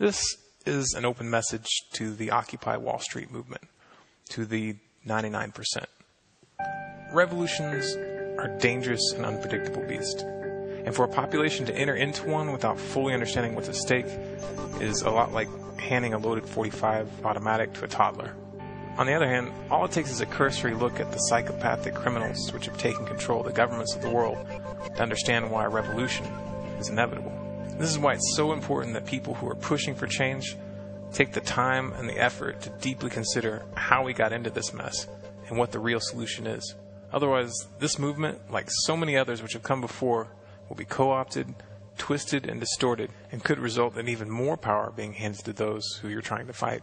This is an open message to the Occupy Wall Street movement, to the 99%. Revolutions are dangerous and unpredictable beasts. And for a population to enter into one without fully understanding what's at stake is a lot like handing a loaded .45 automatic to a toddler. On the other hand, all it takes is a cursory look at the psychopathic criminals which have taken control of the governments of the world to understand why a revolution is inevitable. This is why it's so important that people who are pushing for change take the time and the effort to deeply consider how we got into this mess and what the real solution is. Otherwise, this movement, like so many others which have come before, will be co-opted, twisted, and distorted, and could result in even more power being handed to those who you're trying to fight.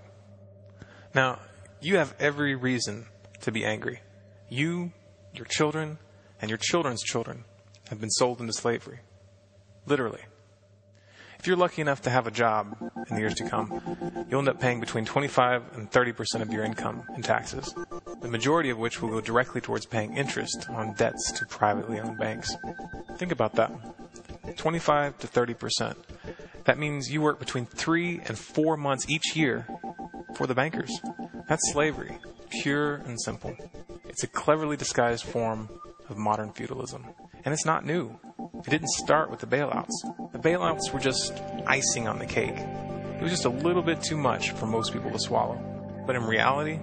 Now, you have every reason to be angry. You, your children, and your children's children have been sold into slavery. Literally. If you're lucky enough to have a job in the years to come, you'll end up paying between 25 and 30% of your income in taxes, the majority of which will go directly towards paying interest on debts to privately owned banks. Think about that. 25 to 30%. That means you work between 3 and 4 months each year for the bankers. That's slavery, pure and simple. It's a cleverly disguised form of modern feudalism. And it's not new. It didn't start with the bailouts. The bailouts were just icing on the cake. It was just a little bit too much for most people to swallow. But in reality,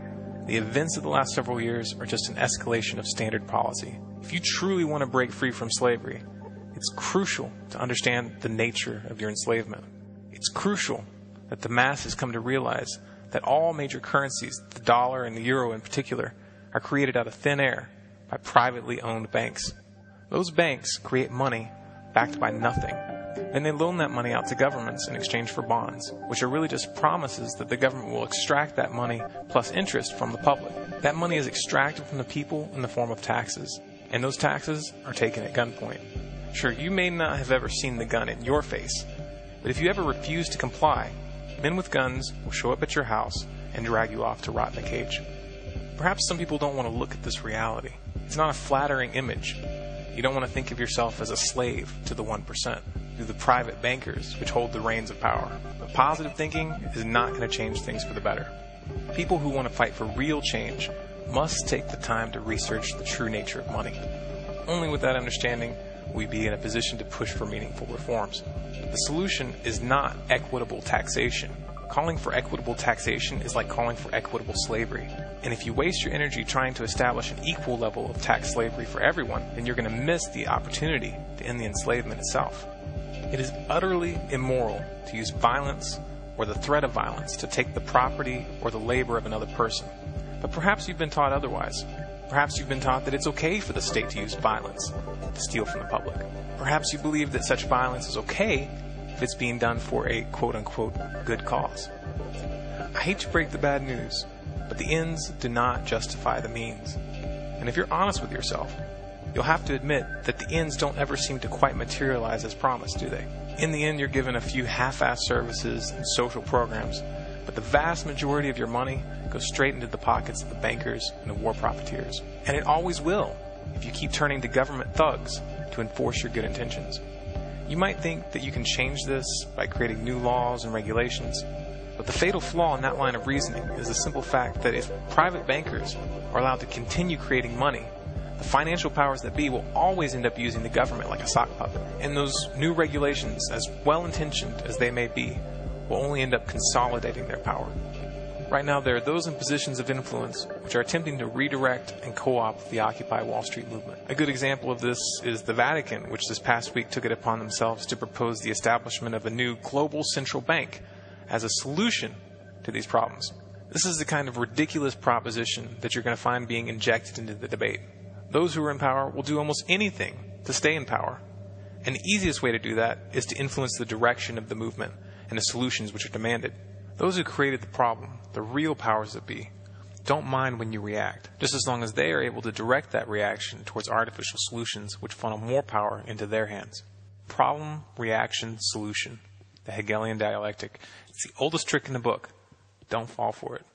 the events of the last several years are just an escalation of standard policy. If you truly want to break free from slavery, it's crucial to understand the nature of your enslavement. It's crucial that the masses come to realize that all major currencies, the dollar and the euro in particular, are created out of thin air by privately owned banks. Those banks create money backed by nothing. Then they loan that money out to governments in exchange for bonds, which are really just promises that the government will extract that money plus interest from the public. That money is extracted from the people in the form of taxes, and those taxes are taken at gunpoint. Sure, you may not have ever seen the gun in your face, but if you ever refuse to comply, men with guns will show up at your house and drag you off to rot in a cage. Perhaps some people don't want to look at this reality. It's not a flattering image. You don't want to think of yourself as a slave to the 1%, to the private bankers which hold the reins of power. But positive thinking is not going to change things for the better. People who want to fight for real change must take the time to research the true nature of money. Only with that understanding will we be in a position to push for meaningful reforms. The solution is not equitable taxation. Calling for equitable taxation is like calling for equitable slavery. And if you waste your energy trying to establish an equal level of tax slavery for everyone, then you're going to miss the opportunity to end the enslavement itself. It is utterly immoral to use violence or the threat of violence to take the property or the labor of another person. But perhaps you've been taught otherwise. Perhaps you've been taught that it's okay for the state to use violence to steal from the public. Perhaps you believe that such violence is okay if it's being done for a quote-unquote good cause. I hate to break the bad news, but the ends do not justify the means. And if you're honest with yourself, you'll have to admit that the ends don't ever seem to quite materialize as promised, do they? In the end, you're given a few half-assed services and social programs, but the vast majority of your money goes straight into the pockets of the bankers and the war profiteers. And it always will, if you keep turning to government thugs to enforce your good intentions. You might think that you can change this by creating new laws and regulations, but the fatal flaw in that line of reasoning is the simple fact that if private bankers are allowed to continue creating money, the financial powers that be will always end up using the government like a sock puppet. And those new regulations, as well-intentioned as they may be, will only end up consolidating their power. Right now, there are those in positions of influence which are attempting to redirect and co-opt the Occupy Wall Street movement. A good example of this is the Vatican, which this past week took it upon themselves to propose the establishment of a new global central bank as a solution to these problems. This is the kind of ridiculous proposition that you're going to find being injected into the debate. Those who are in power will do almost anything to stay in power. And the easiest way to do that is to influence the direction of the movement and the solutions which are demanded. Those who created the problem, the real powers that be, don't mind when you react, just as long as they are able to direct that reaction towards artificial solutions which funnel more power into their hands. Problem, reaction, solution. The Hegelian dialectic. It's the oldest trick in the book. Don't fall for it.